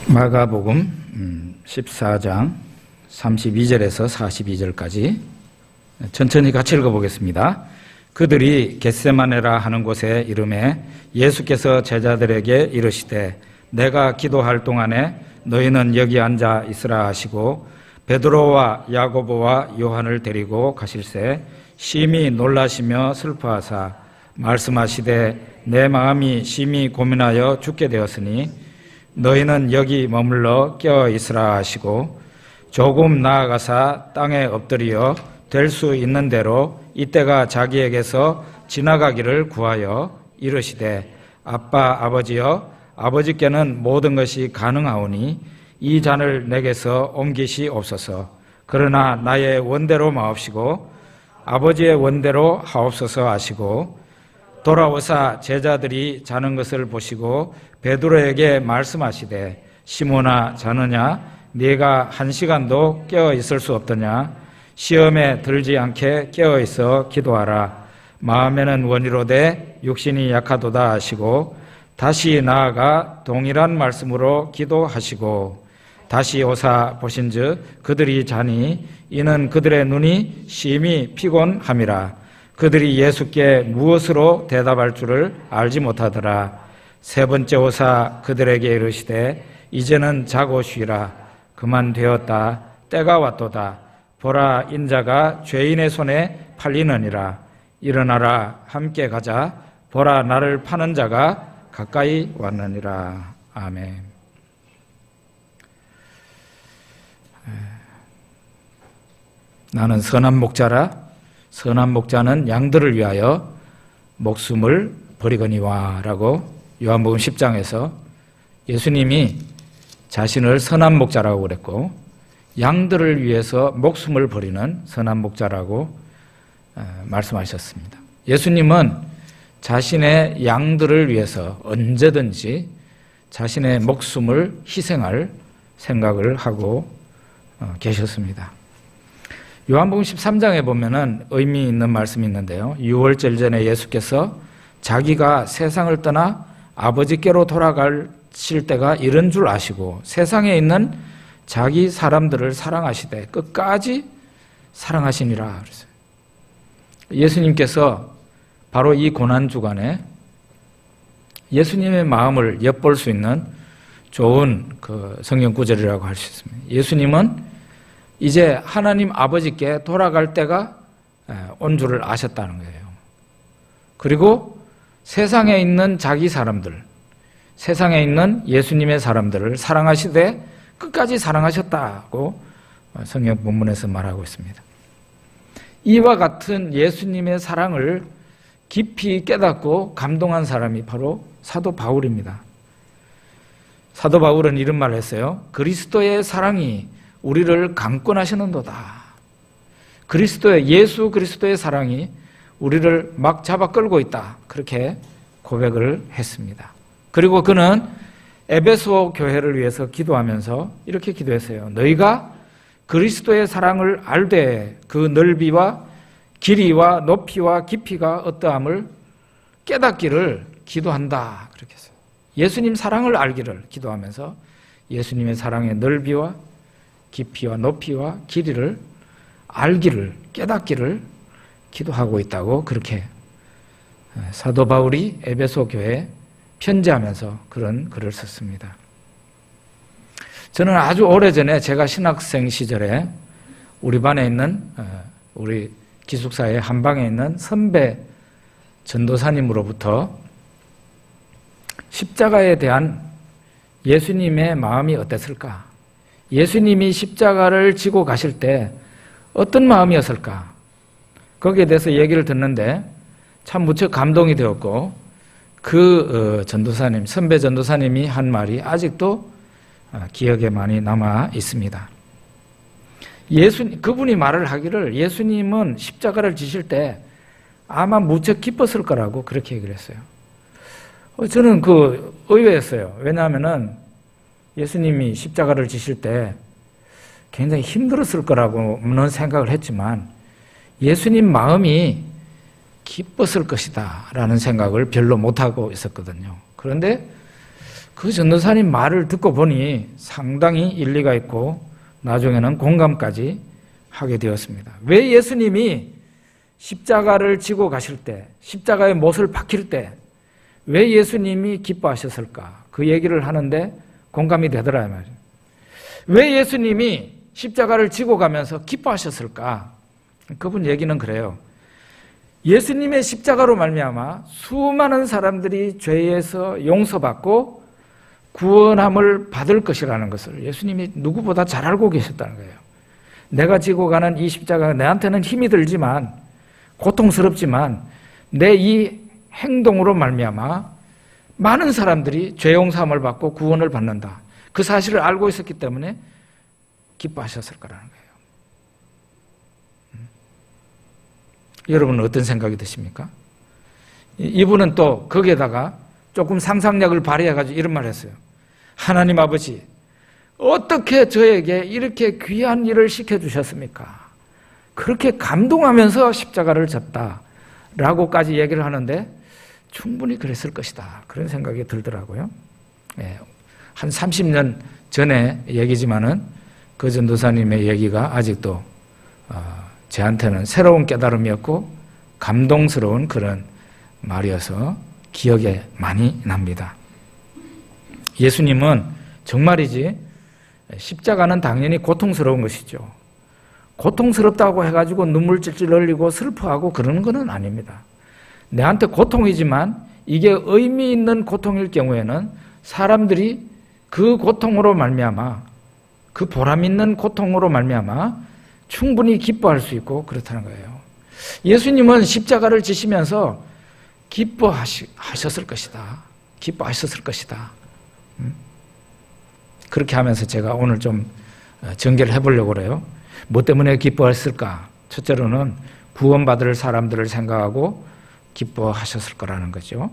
마가복음 14장 32절에서 42절까지 천천히 같이 읽어보겠습니다. 그들이 겟세마네라 하는 곳에 이르매 예수께서 제자들에게 이르시되 내가 기도할 동안에 너희는 여기 앉아 있으라 하시고 베드로와 야고보와 요한을 데리고 가실새 심히 놀라시며 슬퍼하사 말씀하시되 내 마음이 심히 고민하여 죽게 되었으니 너희는 여기 머물러 깨어 있으라 하시고 조금 나아가사 땅에 엎드려 될 수 있는 대로 이때가 자기에게서 지나가기를 구하여 이르시되 아빠 아버지여 아버지께는 모든 것이 가능하오니 이 잔을 내게서 옮기시옵소서. 그러나 나의 원대로 마옵시고 아버지의 원대로 하옵소서 하시고 돌아오사 제자들이 자는 것을 보시고 베드로에게 말씀하시되 시몬아 자느냐 네가 1시간도 깨어 있을 수 없더냐 시험에 들지 않게 깨어 있어 기도하라. 마음에는 원이로되 육신이 약하도다 하시고 다시 나아가 동일한 말씀으로 기도하시고 다시 오사 보신즉 그들이 자니 이는 그들의 눈이 심히 피곤함이라. 그들이 예수께 무엇으로 대답할 줄을 알지 못하더라. 세 번째 오사 그들에게 이르시되 이제는 자고 쉬라. 그만 되었다. 때가 왔도다. 보라 인자가 죄인의 손에 팔리느니라. 일어나라 함께 가자. 보라 나를 파는 자가 가까이 왔느니라. 아멘. 나는 선한 목자라. 선한 목자는 양들을 위하여 목숨을 버리거니와 라고 요한복음 10장에서 예수님이 자신을 선한 목자라고 그랬고 양들을 위해서 목숨을 버리는 선한 목자라고 말씀하셨습니다. 예수님은 자신의 양들을 위해서 언제든지 자신의 목숨을 희생할 생각을 하고 계셨습니다. 요한복음 13장에 보면은 의미 있는 말씀이 있는데요. 유월절 전에 예수께서 자기가 세상을 떠나 아버지께로 돌아가실 때가 이른 줄 아시고 세상에 있는 자기 사람들을 사랑하시되 끝까지 사랑하시니라 그랬어요. 예수님께서 바로 이 고난주간에 예수님의 마음을 엿볼 수 있는 좋은 그 성경 구절이라고 할 수 있습니다. 예수님은 이제 하나님 아버지께 돌아갈 때가 온 줄을 아셨다는 거예요. 그리고 세상에 있는 자기 사람들, 세상에 있는 예수님의 사람들을 사랑하시되 끝까지 사랑하셨다고 성경 본문에서 말하고 있습니다. 이와 같은 예수님의 사랑을 깊이 깨닫고 감동한 사람이 바로 사도 바울입니다. 사도 바울은 이런 말을 했어요. 그리스도의 사랑이 우리를 강권하시는도다. 예수 그리스도의 사랑이 우리를 막 잡아 끌고 있다. 그렇게 고백을 했습니다. 그리고 그는 에베소 교회를 위해서 기도하면서 이렇게 기도했어요. 너희가 그리스도의 사랑을 알되 그 넓이와 길이와 높이와 깊이가 어떠함을 깨닫기를 기도한다. 그렇게 했어요. 예수님 사랑을 알기를 기도하면서 예수님의 사랑의 넓이와 깊이와 높이와 길이를 알기를 깨닫기를 기도하고 있다고 그렇게 사도 바울이 에베소 교회에 편지하면서 그런 글을 썼습니다. 저는 아주 오래전에 제가 신학생 시절에 우리 반에 있는 우리 기숙사의 한 방에 있는 선배 전도사님으로부터 십자가에 대한 예수님의 마음이 어땠을까? 예수님이 십자가를 지고 가실 때 어떤 마음이었을까? 거기에 대해서 얘기를 듣는데 참 무척 감동이 되었고 그 전도사님, 선배 전도사님이 한 말이 아직도 기억에 많이 남아 있습니다. 그분이 말을 하기를 예수님은 십자가를 지실 때 아마 무척 기뻤을 거라고 그렇게 얘기를 했어요. 저는 의외였어요. 왜냐하면은 예수님이 십자가를 지실 때 굉장히 힘들었을 거라고는 생각을 했지만 예수님 마음이 기뻤을 것이다 라는 생각을 별로 못하고 있었거든요. 그런데 그 전도사님 말을 듣고 보니 상당히 일리가 있고 나중에는 공감까지 하게 되었습니다. 왜 예수님이 십자가를 지고 가실 때, 십자가의 못을 박힐 때 왜 예수님이 기뻐하셨을까? 그 얘기를 하는데 공감이 되더라 말이에요. 왜 예수님이 십자가를 지고 가면서 기뻐하셨을까? 그분 얘기는 그래요. 예수님의 십자가로 말미암아 수많은 사람들이 죄에서 용서받고 구원함을 받을 것이라는 것을 예수님이 누구보다 잘 알고 계셨다는 거예요. 내가 지고 가는 이 십자가가 내한테는 힘이 들지만 고통스럽지만 내 이 행동으로 말미암아 많은 사람들이 죄 용서함을 받고 구원을 받는다. 그 사실을 알고 있었기 때문에 기뻐하셨을 거라는 거예요. 여러분은 어떤 생각이 드십니까? 이분은 또 거기에다가 조금 상상력을 발휘해가지고 이런 말을 했어요. 하나님 아버지, 어떻게 저에게 이렇게 귀한 일을 시켜주셨습니까? 그렇게 감동하면서 십자가를 졌다라고까지 얘기를 하는데 충분히 그랬을 것이다. 그런 생각이 들더라고요. 한 30년 전의 얘기지만은 그 전도사님의 얘기가 아직도 저한테는 새로운 깨달음이었고 감동스러운 그런 말이어서 기억에 많이 납니다. 예수님은 정말이지 십자가는 당연히 고통스러운 것이죠. 고통스럽다고 해가지고 눈물 찔찔 흘리고 슬퍼하고 그러는 건 아닙니다. 내한테 고통이지만 이게 의미 있는 고통일 경우에는 사람들이 그 고통으로 말미암아 그 보람 있는 고통으로 말미암아 충분히 기뻐할 수 있고 그렇다는 거예요. 예수님은 십자가를 지시면서 기뻐하셨을 것이다. 기뻐하셨을 것이다. 그렇게 하면서 제가 오늘 좀 전개를 해보려고 그래요. 뭐 때문에 기뻐했을까? 첫째로는 구원받을 사람들을 생각하고 기뻐하셨을 거라는 거죠.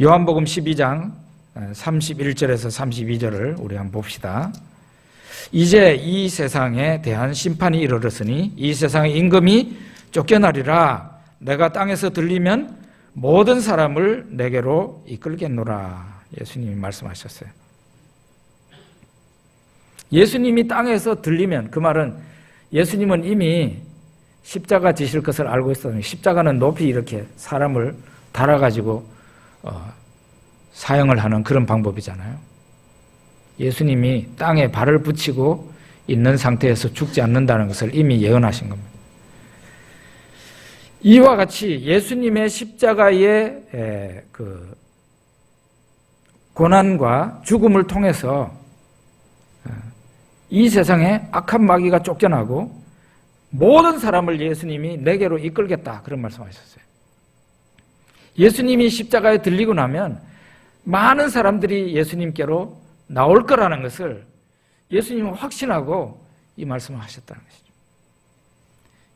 요한복음 12장 31절에서 32절을 우리 한번 봅시다. 이제 이 세상에 대한 심판이 이르렀으니 이 세상의 임금이 쫓겨나리라. 내가 땅에서 들리면 모든 사람을 내게로 이끌겠노라. 예수님이 말씀하셨어요. 예수님이 땅에서 들리면 그 말은 예수님은 이미 십자가 지실 것을 알고 있었는데 십자가는 높이 이렇게 사람을 달아가지고 사형을 하는 그런 방법이잖아요. 예수님이 땅에 발을 붙이고 있는 상태에서 죽지 않는다는 것을 이미 예언하신 겁니다. 이와 같이 예수님의 십자가의 그 고난과 죽음을 통해서 이 세상에 악한 마귀가 쫓겨나고 모든 사람을 예수님이 내게로 이끌겠다 그런 말씀하셨어요. 예수님이 십자가에 들리고 나면 많은 사람들이 예수님께로 나올 거라는 것을 예수님은 확신하고 이 말씀을 하셨다는 것이죠.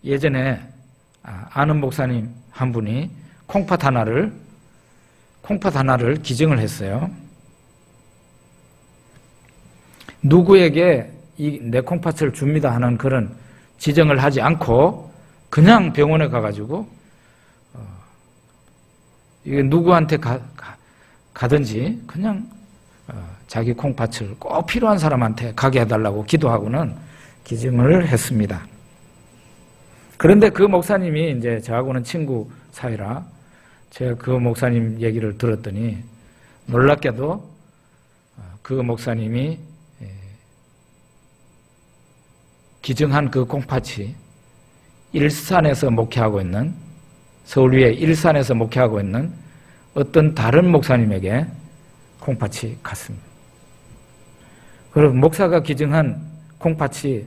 예전에 아는 목사님 한 분이 콩팥 하나를 기증을 했어요. 누구에게 내 콩팥을 줍니다 하는 그런 지정을 하지 않고 그냥 병원에 가가지고 이게 누구한테 가든지 그냥 자기 콩팥을 꼭 필요한 사람한테 가게 해달라고 기도하고는 기증을 했습니다. 그런데 그 목사님이 이제 저하고는 친구 사이라 제가 그 목사님 얘기를 들었더니 놀랍게도 그 목사님이 기증한 그 콩팥이 일산에서 목회하고 있는 서울 위에 일산에서 목회하고 있는 어떤 다른 목사님에게 콩팥이 갔습니다. 그리고 목사가 기증한 콩팥이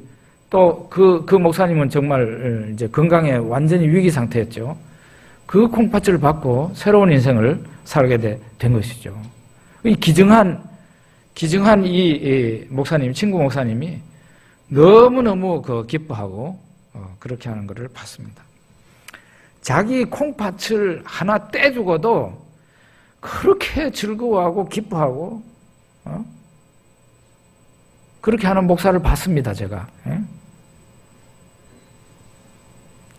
또 그 목사님은 정말 이제 건강에 완전히 위기 상태였죠. 그 콩팥을 받고 새로운 인생을 살게 된 것이죠. 이 기증한 이 목사님, 친구 목사님이 너무너무 기뻐하고 그렇게 하는 것을 봤습니다. 자기 콩팥을 하나 떼주고도 그렇게 즐거워하고 기뻐하고 그렇게 하는 목사를 봤습니다, 제가.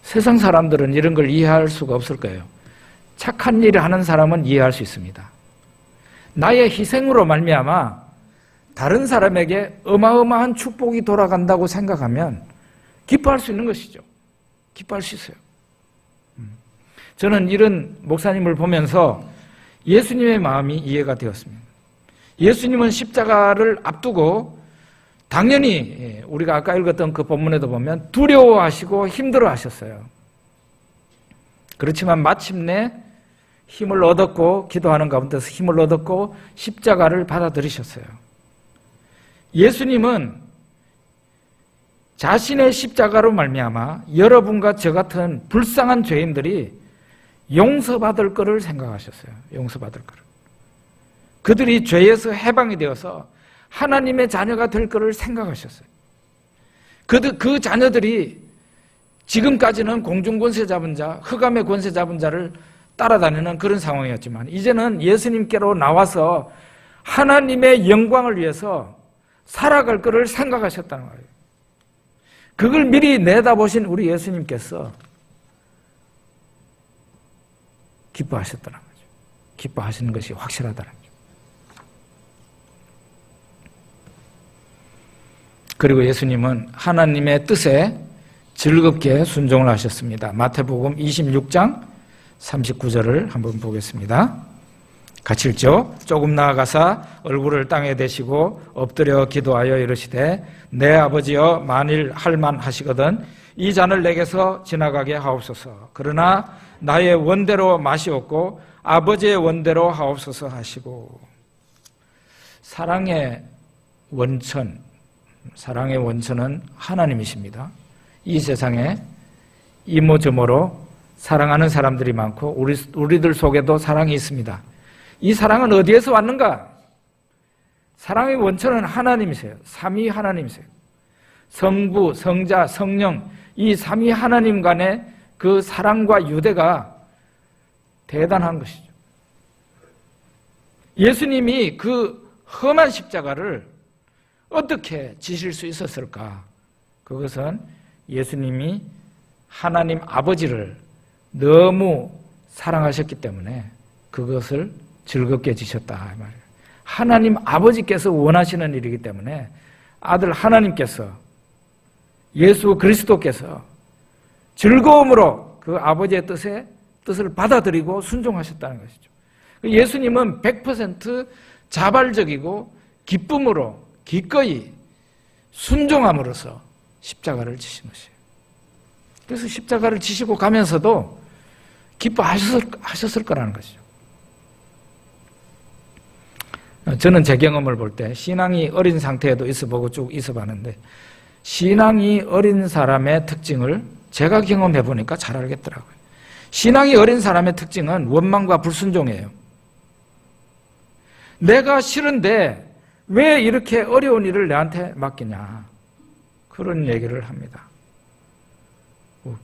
세상 사람들은 이런 걸 이해할 수가 없을 거예요. 착한 일을 하는 사람은 이해할 수 있습니다. 나의 희생으로 말미암아 다른 사람에게 어마어마한 축복이 돌아간다고 생각하면 기뻐할 수 있는 것이죠. 기뻐할 수 있어요. 저는 이런 목사님을 보면서 예수님의 마음이 이해가 되었습니다. 예수님은 십자가를 앞두고 당연히 우리가 아까 읽었던 그 본문에도 보면 두려워하시고 힘들어하셨어요. 그렇지만 마침내 힘을 얻었고 기도하는 가운데서 힘을 얻었고 십자가를 받아들이셨어요. 예수님은 자신의 십자가로 말미암아 여러분과 저 같은 불쌍한 죄인들이 용서받을 거를 생각하셨어요. 용서받을 거를. 그들이 죄에서 해방이 되어서 하나님의 자녀가 될 거를 생각하셨어요. 그 자녀들이 지금까지는 공중권세 잡은 자, 흑암의 권세 잡은 자를 따라다니는 그런 상황이었지만 이제는 예수님께로 나와서 하나님의 영광을 위해서 살아갈 거를 생각하셨다는 거예요. 그걸 미리 내다보신 우리 예수님께서 기뻐하셨다는 거죠. 기뻐하시는 것이 확실하다는 거죠. 그리고 예수님은 하나님의 뜻에 즐겁게 순종을 하셨습니다. 마태복음 26장 39절을 한번 보겠습니다. 같이 읽죠. 조금 나아가사 얼굴을 땅에 대시고 엎드려 기도하여 이르시되 내 아버지여 만일 할만하시거든 이 잔을 내게서 지나가게 하옵소서. 그러나 나의 원대로 마시옵고 아버지의 원대로 하옵소서 하시고. 사랑의 원천은 하나님이십니다. 이 세상에 이모저모로 사랑하는 사람들이 많고 우리들 속에도 사랑이 있습니다. 이 사랑은 어디에서 왔는가? 사랑의 원천은 하나님이세요. 삼위 하나님이세요. 성부, 성자, 성령 이 삼위 하나님 간의 그 사랑과 유대가 대단한 것이죠. 예수님이 그 험한 십자가를 어떻게 지실 수 있었을까? 그것은 예수님이 하나님 아버지를 너무 사랑하셨기 때문에 그것을 즐겁게 지셨다 말이에요. 하나님 아버지께서 원하시는 일이기 때문에 아들 하나님께서 예수 그리스도께서 즐거움으로 그 아버지의 뜻을 받아들이고 순종하셨다는 것이죠. 예수님은 100% 자발적이고 기쁨으로 기꺼이 순종함으로써 십자가를 지신 것이에요. 그래서 십자가를 지시고 가면서도 기뻐하셨을 거라는 것이죠. 저는 제 경험을 볼 때 신앙이 어린 상태에도 있어보고 쭉 있어봤는데 신앙이 어린 사람의 특징을 제가 경험해 보니까 잘 알겠더라고요. 신앙이 어린 사람의 특징은 원망과 불순종이에요. 내가 싫은데 왜 이렇게 어려운 일을 내한테 맡기냐 그런 얘기를 합니다.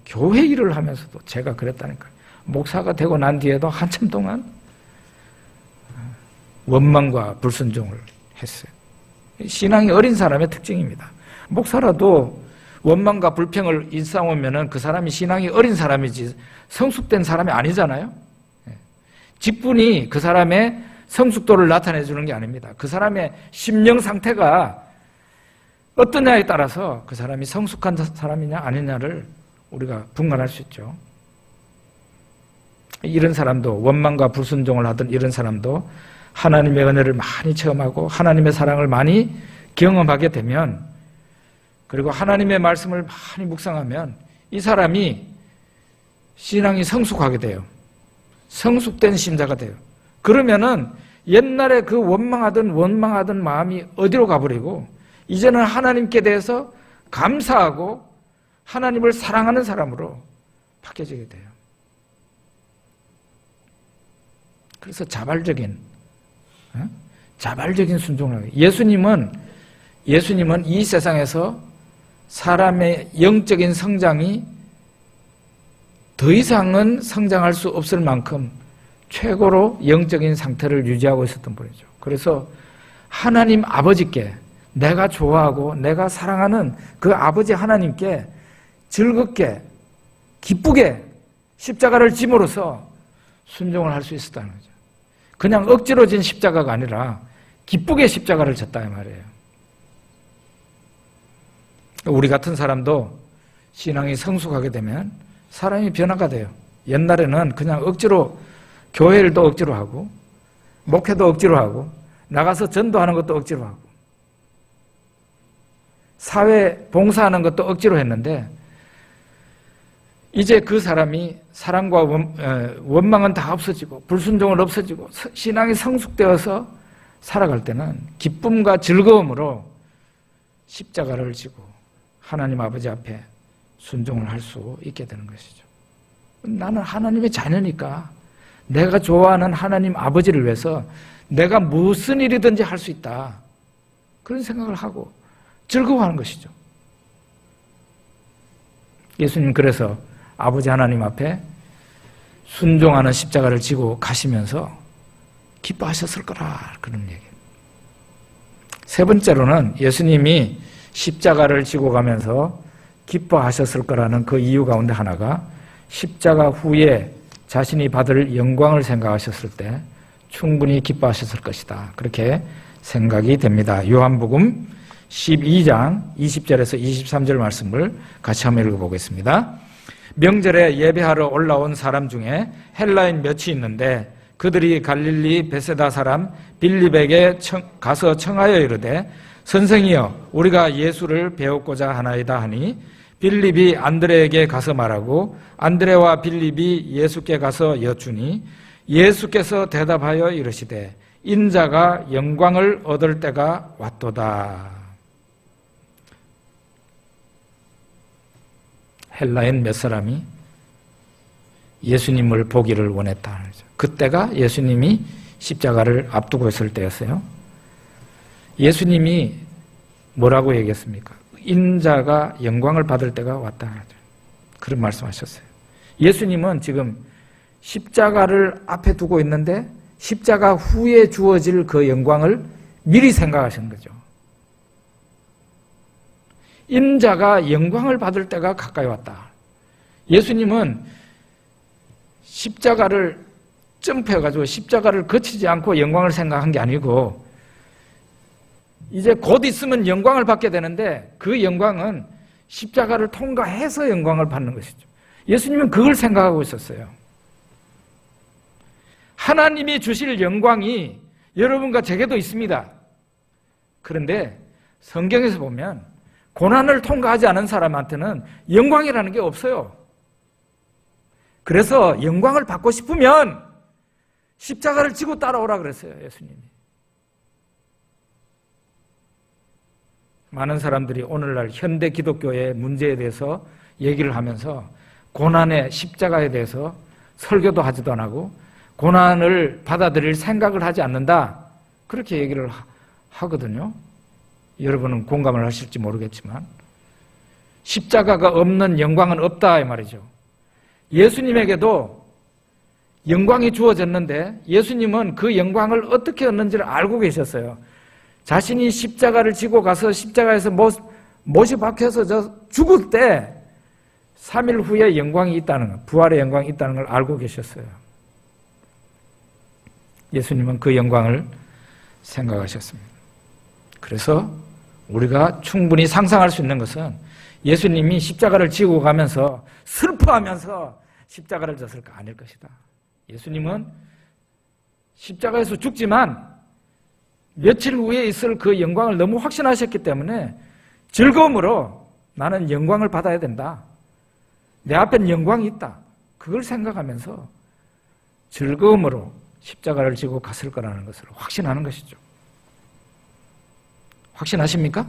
교회 일을 하면서도 제가 그랬다니까요. 목사가 되고 난 뒤에도 한참 동안 원망과 불순종을 했어요. 신앙이 어린 사람의 특징입니다. 목사라도 원망과 불평을 일삼으면 그 사람이 신앙이 어린 사람이지 성숙된 사람이 아니잖아요. 직분이 그 사람의 성숙도를 나타내 주는 게 아닙니다. 그 사람의 심령 상태가 어떠냐에 따라서 그 사람이 성숙한 사람이냐 아니냐를 우리가 분간할 수 있죠. 이런 사람도 원망과 불순종을 하던 이런 사람도 하나님의 은혜를 많이 체험하고 하나님의 사랑을 많이 경험하게 되면 그리고 하나님의 말씀을 많이 묵상하면 이 사람이 신앙이 성숙하게 돼요. 성숙된 신자가 돼요. 그러면은 옛날에 그 원망하던 마음이 어디로 가버리고 이제는 하나님께 대해서 감사하고 하나님을 사랑하는 사람으로 바뀌어지게 돼요. 그래서 자발적인 순종을 하고 예수님은 이 세상에서 사람의 영적인 성장이 더 이상은 성장할 수 없을 만큼 최고로 영적인 상태를 유지하고 있었던 분이죠. 그래서 하나님 아버지께 내가 좋아하고 내가 사랑하는 그 아버지 하나님께 즐겁게 기쁘게 십자가를 짐으로써 순종을 할 수 있었다는 거죠. 그냥 억지로 진 십자가가 아니라 기쁘게 십자가를 졌다 이 말이에요. 우리 같은 사람도 신앙이 성숙하게 되면 사람이 변화가 돼요. 옛날에는 그냥 억지로 교회일도 억지로 하고 목회도 억지로 하고 나가서 전도하는 것도 억지로 하고 사회 봉사하는 것도 억지로 했는데 이제 그 사람이 사랑과 원망은 다 없어지고 불순종은 없어지고 신앙이 성숙되어서 살아갈 때는 기쁨과 즐거움으로 십자가를 지고 하나님 아버지 앞에 순종을 할 수 있게 되는 것이죠. 나는 하나님의 자녀니까 내가 좋아하는 하나님 아버지를 위해서 내가 무슨 일이든지 할 수 있다. 그런 생각을 하고 즐거워하는 것이죠. 예수님 그래서 아버지 하나님 앞에 순종하는 십자가를 지고 가시면서 기뻐하셨을 거라 그런 얘기예요. 세 번째로는 예수님이 십자가를 지고 가면서 기뻐하셨을 거라는 그 이유 가운데 하나가 십자가 후에 자신이 받을 영광을 생각하셨을 때 충분히 기뻐하셨을 것이다. 그렇게 생각이 됩니다. 요한복음 12장 20절에서 23절 말씀을 같이 한번 읽어보겠습니다. 명절에 예배하러 올라온 사람 중에 헬라인 몇이 있는데 그들이 갈릴리 베세다 사람 빌립에게 가서 청하여 이르되 선생이여 우리가 예수를 배우고자 하나이다 하니 빌립이 안드레에게 가서 말하고 안드레와 빌립이 예수께 가서 여쭈니 예수께서 대답하여 이르시되 인자가 영광을 얻을 때가 왔도다. 헬라인 몇 사람이 예수님을 보기를 원했다. 그때가 예수님이 십자가를 앞두고 있을 때였어요. 예수님이 뭐라고 얘기했습니까? 인자가 영광을 받을 때가 왔다. 그런 말씀하셨어요. 예수님은 지금 십자가를 앞에 두고 있는데 십자가 후에 주어질 그 영광을 미리 생각하신 거죠. 인자가 영광을 받을 때가 가까이 왔다. 예수님은 십자가를 점프해가지고 십자가를 거치지 않고 영광을 생각한 게 아니고 이제 곧 있으면 영광을 받게 되는데 그 영광은 십자가를 통과해서 영광을 받는 것이죠. 예수님은 그걸 생각하고 있었어요. 하나님이 주실 영광이 여러분과 제게도 있습니다. 그런데 성경에서 보면 고난을 통과하지 않은 사람한테는 영광이라는 게 없어요. 그래서 영광을 받고 싶으면 십자가를 지고 따라오라 그랬어요, 예수님이. 많은 사람들이 오늘날 현대 기독교의 문제에 대해서 얘기를 하면서 고난의 십자가에 대해서 설교도 하지도 안 하고 고난을 받아들일 생각을 하지 않는다. 그렇게 얘기를 하거든요. 여러분은 공감을 하실지 모르겠지만 십자가가 없는 영광은 없다 이 말이죠. 예수님에게도 영광이 주어졌는데 예수님은 그 영광을 어떻게 얻는지를 알고 계셨어요. 자신이 십자가를 지고 가서 십자가에서 못이 박혀서 죽을 때 3일 후에 영광이 있다는 것, 부활의 영광이 있다는 걸 알고 계셨어요. 예수님은 그 영광을 생각하셨습니다. 그래서 우리가 충분히 상상할 수 있는 것은 예수님이 십자가를 지고 가면서 슬퍼하면서 십자가를 졌을까? 아닐 것이다. 예수님은 십자가에서 죽지만 며칠 후에 있을 그 영광을 너무 확신하셨기 때문에 즐거움으로 나는 영광을 받아야 된다. 내 앞엔 영광이 있다. 그걸 생각하면서 즐거움으로 십자가를 지고 갔을 거라는 것을 확신하는 것이죠. 확신하십니까?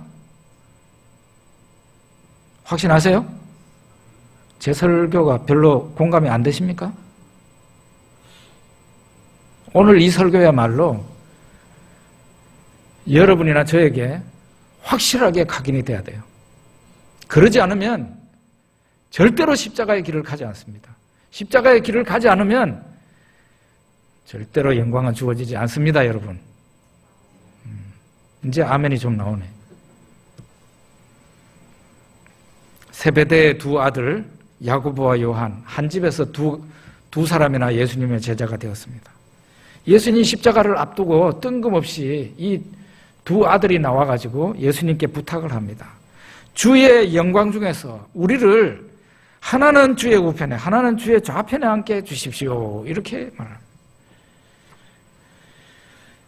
확신하세요? 제 설교가 별로 공감이 안 되십니까? 오늘 이 설교야말로 여러분이나 저에게 확실하게 각인이 돼야 돼요. 그러지 않으면 절대로 십자가의 길을 가지 않습니다. 십자가의 길을 가지 않으면 절대로 영광은 주어지지 않습니다, 여러분. 이제 아멘이 좀 나오네. 세베대의 두 아들 야고보와 요한 한 집에서 두 사람이나 예수님의 제자가 되었습니다. 예수님 십자가를 앞두고 뜬금없이 이 두 아들이 나와가지고 예수님께 부탁을 합니다. 주의 영광 중에서 우리를 하나는 주의 우편에 하나는 주의 좌편에 앉게 해주십시오. 이렇게 말합니다.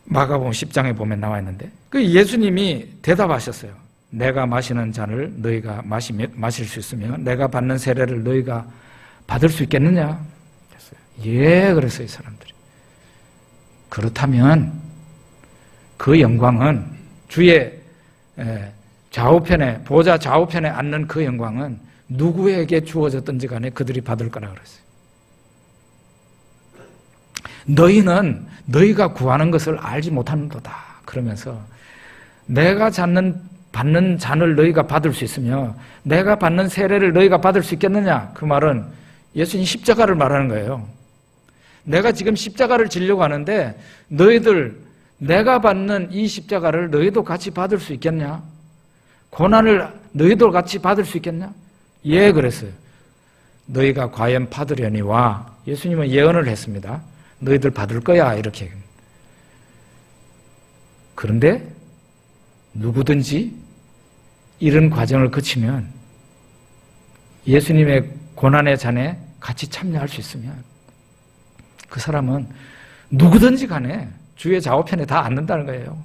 마가복음 10장에 보면 나와 있는데 그 예수님이 대답하셨어요. 내가 마시는 잔을 너희가 마실 수 있으면 내가 받는 세례를 너희가 받을 수 있겠느냐? 그랬어요. 예, 그랬어요, 이 사람들이. 그렇다면 그 영광은 주의 좌우편에 보좌 좌우편에 앉는 그 영광은 누구에게 주어졌든지 간에 그들이 받을 거라 그랬어요. 너희는 너희가 구하는 것을 알지 못하는도다. 그러면서 내가 받는 잔을 너희가 받을 수 있으며 내가 받는 세례를 너희가 받을 수 있겠느냐? 그 말은 예수님 십자가를 말하는 거예요. 내가 지금 십자가를 지려고 하는데 너희들 내가 받는 이 십자가를 너희도 같이 받을 수 있겠냐? 고난을 너희도 같이 받을 수 있겠냐? 예, 그랬어요. 너희가 과연 받으려니와 예수님은 예언을 했습니다. 너희들 받을 거야, 이렇게. 그런데 누구든지 이런 과정을 거치면 예수님의 고난의 잔에 같이 참여할 수 있으면 그 사람은 누구든지 간에 주의 좌우편에 다 앉는다는 거예요.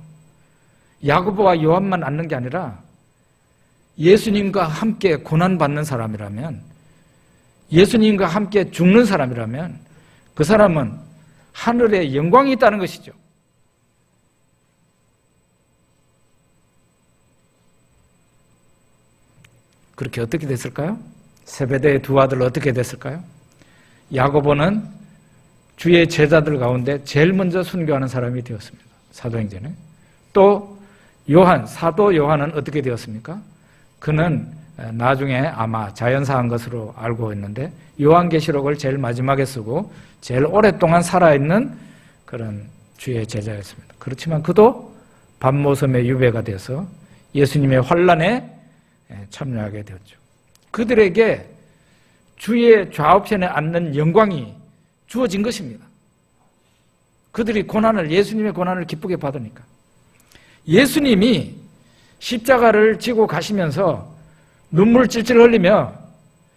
야고보와 요한만 앉는 게 아니라 예수님과 함께 고난받는 사람이라면, 예수님과 함께 죽는 사람이라면 그 사람은 하늘에 영광이 있다는 것이죠. 그렇게 어떻게 됐을까요? 세베대의 두 아들 어떻게 됐을까요? 야고보는 주의 제자들 가운데 제일 먼저 순교하는 사람이 되었습니다. 사도행전에. 또 사도 요한은 어떻게 되었습니까? 그는 나중에 아마 자연사한 것으로 알고 있는데 요한계시록을 제일 마지막에 쓰고 제일 오랫동안 살아있는 그런 주의 제자였습니다. 그렇지만 그도 밤모섬의 유배가 돼서 예수님의 환난에 참여하게 되었죠. 그들에게 주의 좌우편에 앉는 영광이 주어진 것입니다. 그들이 예수님의 고난을 기쁘게 받으니까. 예수님이 십자가를 지고 가시면서 눈물 찔찔 흘리며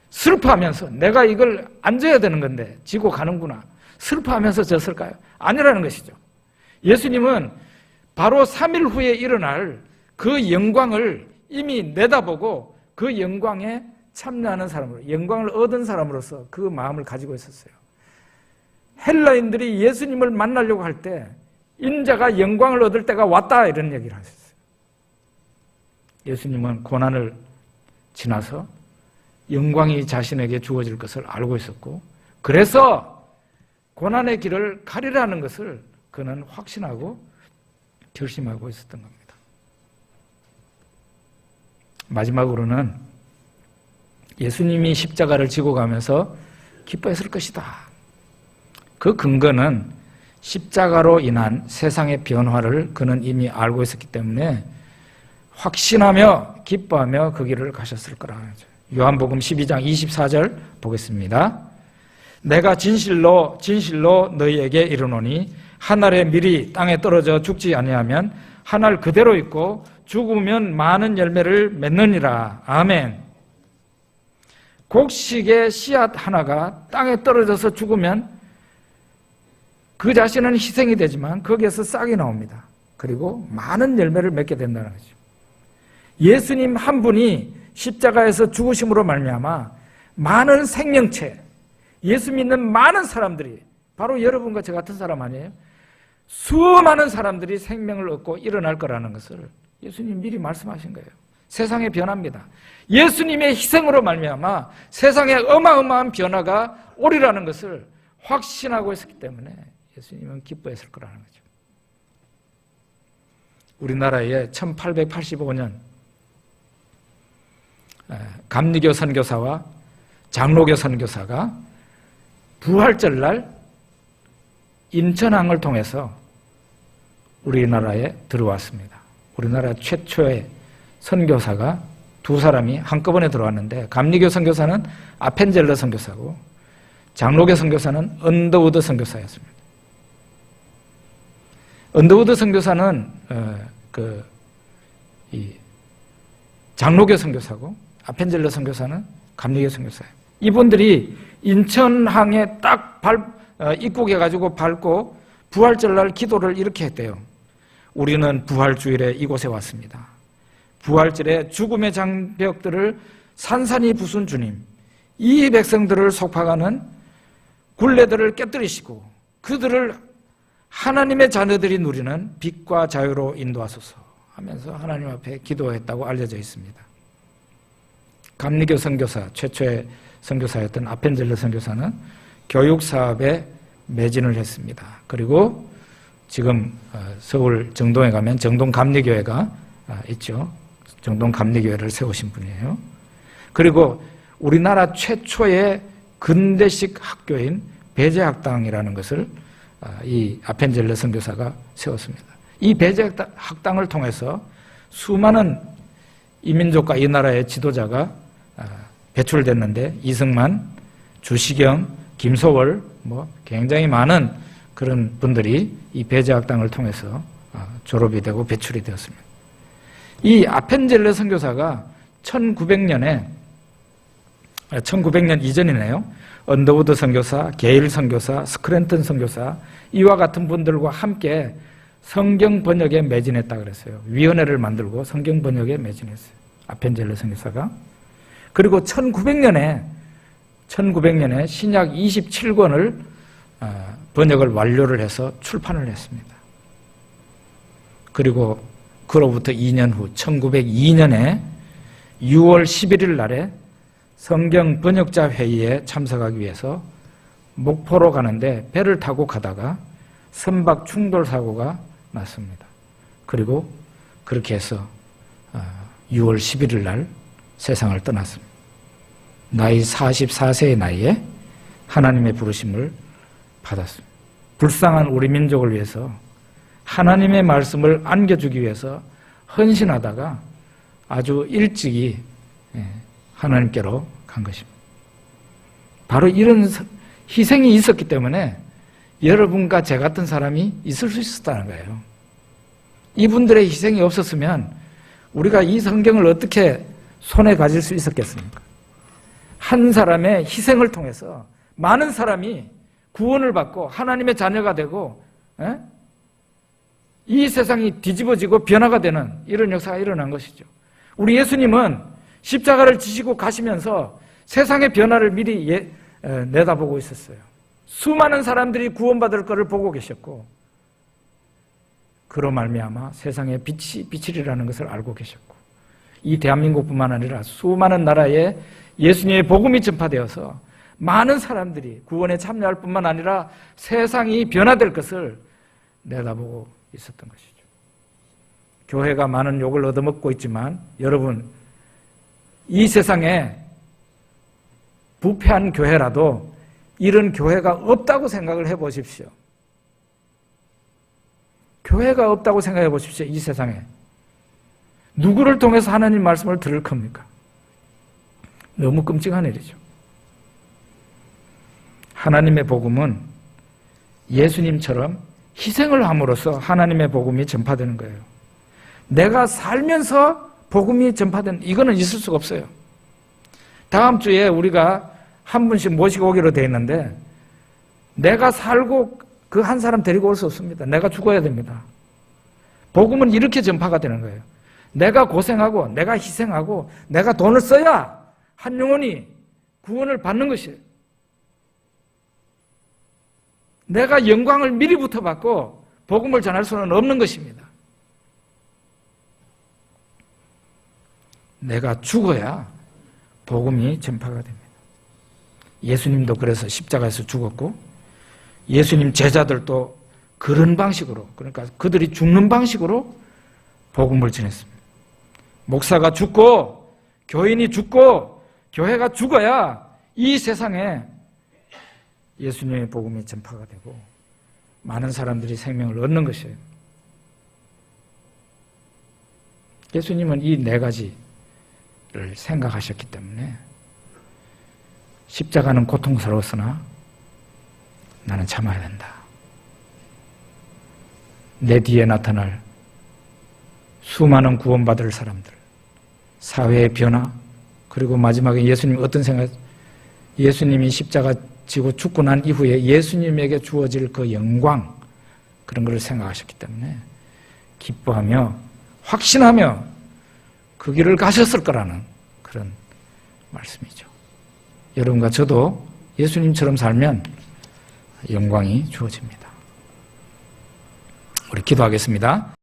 슬퍼하면서 내가 이걸 안 져야 되는 건데 지고 가는구나. 슬퍼하면서 졌을까요? 아니라는 것이죠. 예수님은 바로 3일 후에 일어날 그 영광을 이미 내다보고 그 영광에 참여하는 사람으로, 영광을 얻은 사람으로서 그 마음을 가지고 있었어요. 헬라인들이 예수님을 만나려고 할 때 인자가 영광을 얻을 때가 왔다 이런 얘기를 하셨어요. 예수님은 고난을 지나서 영광이 자신에게 주어질 것을 알고 있었고 그래서 고난의 길을 가리라는 것을 그는 확신하고 결심하고 있었던 겁니다. 마지막으로는 예수님이 십자가를 지고 가면서 기뻐했을 것이다. 그 근거는 십자가로 인한 세상의 변화를 그는 이미 알고 있었기 때문에 확신하며 기뻐하며 그 길을 가셨을 거라. 요한복음 12장 24절 보겠습니다. 내가 진실로 너희에게 이르노니 한 알의 밀이 땅에 떨어져 죽지 아니하면 한 알 그대로 있고 죽으면 많은 열매를 맺느니라. 아멘. 곡식의 씨앗 하나가 땅에 떨어져서 죽으면 그 자신은 희생이 되지만 거기에서 싹이 나옵니다. 그리고 많은 열매를 맺게 된다는 거죠. 예수님 한 분이 십자가에서 죽으심으로 말미암아 많은 생명체, 예수 믿는 많은 사람들이 바로 여러분과 저 같은 사람 아니에요? 수많은 사람들이 생명을 얻고 일어날 거라는 것을 예수님 미리 말씀하신 거예요. 세상의 변화입니다. 예수님의 희생으로 말미암아 세상에 어마어마한 변화가 오리라는 것을 확신하고 있었기 때문에 예수님은 기뻐했을 거라는 거죠. 우리나라에 1885년 감리교 선교사와 장로교 선교사가 부활절날 인천항을 통해서 우리나라에 들어왔습니다. 우리나라 최초의 선교사가 두 사람이 한꺼번에 들어왔는데 감리교 선교사는 아펜젤러 선교사고 장로교 선교사는 언더우드 선교사였습니다. 언더우드 선교사는 장로교 선교사고 아펜젤러 선교사는 감리교 선교사예요. 이분들이 인천항에 딱 입국해 가지고 밟고 부활절날 기도를 이렇게 했대요. 우리는 부활주일에 이곳에 왔습니다. 부활절에 죽음의 장벽들을 산산이 부순 주님, 이 백성들을 속박하는 굴레들을 깨뜨리시고 그들을 하나님의 자녀들이 누리는 빛과 자유로 인도하소서 하면서 하나님 앞에 기도했다고 알려져 있습니다. 감리교 선교사, 최초의 선교사였던 아펜젤러 선교사는 교육사업에 매진을 했습니다. 그리고 지금 서울 정동에 가면 정동감리교회가 있죠. 정동감리교회를 세우신 분이에요. 그리고 우리나라 최초의 근대식 학교인 배제학당이라는 것을 이 아펜젤러 선교사가 세웠습니다. 이 배제학당을 통해서 수많은 이민족과 이 나라의 지도자가 배출됐는데 이승만, 주시경, 김소월 굉장히 많은 그런 분들이 이 배제학당을 통해서 졸업이 되고 배출이 되었습니다. 이 아펜젤러 선교사가 1900년 이전이네요. 언더우드 선교사, 게일 선교사, 스크랜턴 선교사 이와 같은 분들과 함께 성경 번역에 매진했다 그랬어요. 위원회를 만들고 성경 번역에 매진했어요. 아펜젤러 선교사가. 그리고 1900년에 신약 27권을 번역을 완료를 해서 출판을 했습니다. 그리고 그로부터 2년 후 1902년에 6월 11일 날에 성경 번역자 회의에 참석하기 위해서 목포로 가는데 배를 타고 가다가 선박 충돌 사고가 났습니다. 그리고 그렇게 해서 6월 11일 날 세상을 떠났습니다. 나이 44세의 나이에 하나님의 부르심을 받았습니다. 불쌍한 우리 민족을 위해서 하나님의 말씀을 안겨주기 위해서 헌신하다가 아주 일찍이 하나님께로 간 것입니다. 바로 이런 희생이 있었기 때문에 여러분과 제 같은 사람이 있을 수 있었다는 거예요. 이분들의 희생이 없었으면 우리가 이 성경을 어떻게 손에 가질 수 있었겠습니까? 한 사람의 희생을 통해서 많은 사람이 구원을 받고 하나님의 자녀가 되고 이 세상이 뒤집어지고 변화가 되는 이런 역사가 일어난 것이죠. 우리 예수님은 십자가를 지시고 가시면서 세상의 변화를 미리 내다보고 있었어요. 수많은 사람들이 구원받을 것을 보고 계셨고 그로 말미암아 세상의 빛이라는 것을 알고 계셨고 이 대한민국뿐만 아니라 수많은 나라에 예수님의 복음이 전파되어서 많은 사람들이 구원에 참여할 뿐만 아니라 세상이 변화될 것을 내다보고 있었던 것이죠. 교회가 많은 욕을 얻어먹고 있지만 여러분 이 세상에 부패한 교회라도 이런 교회가 없다고 생각을 해보십시오. 교회가 없다고 생각해 보십시오. 이 세상에 누구를 통해서 하나님 말씀을 들을 겁니까? 너무 끔찍한 일이죠. 하나님의 복음은 예수님처럼 희생을 함으로써 하나님의 복음이 전파되는 거예요. 내가 살면서 복음이 전파되는 이거는 있을 수가 없어요. 다음 주에 우리가 한 분씩 모시고 오기로 돼 있는데 내가 살고 그 한 사람 데리고 올 수 없습니다. 내가 죽어야 됩니다. 복음은 이렇게 전파가 되는 거예요. 내가 고생하고 내가 희생하고 내가 돈을 써야 한 영혼이 구원을 받는 것이에요. 내가 영광을 미리부터 받고 복음을 전할 수는 없는 것입니다. 내가 죽어야 복음이 전파가 됩니다. 예수님도 그래서 십자가에서 죽었고 예수님 제자들도 그런 방식으로 그러니까 그들이 죽는 방식으로 복음을 전했습니다. 목사가 죽고 교인이 죽고 교회가 죽어야 이 세상에 예수님의 복음이 전파가 되고 많은 사람들이 생명을 얻는 것이에요. 예수님은 이 네 가지를 생각하셨기 때문에 십자가는 고통스러웠으나 나는 참아야 된다. 내 뒤에 나타날 수많은 구원받을 사람들, 사회의 변화, 그리고 마지막에 예수님 어떤 생각, 예수님이 십자가 지고 죽고 난 이후에 예수님에게 주어질 그 영광, 그런 것을 생각하셨기 때문에 기뻐하며 확신하며 그 길을 가셨을 거라는 그런 말씀이죠. 여러분과 저도 예수님처럼 살면 영광이 주어집니다. 우리 기도하겠습니다.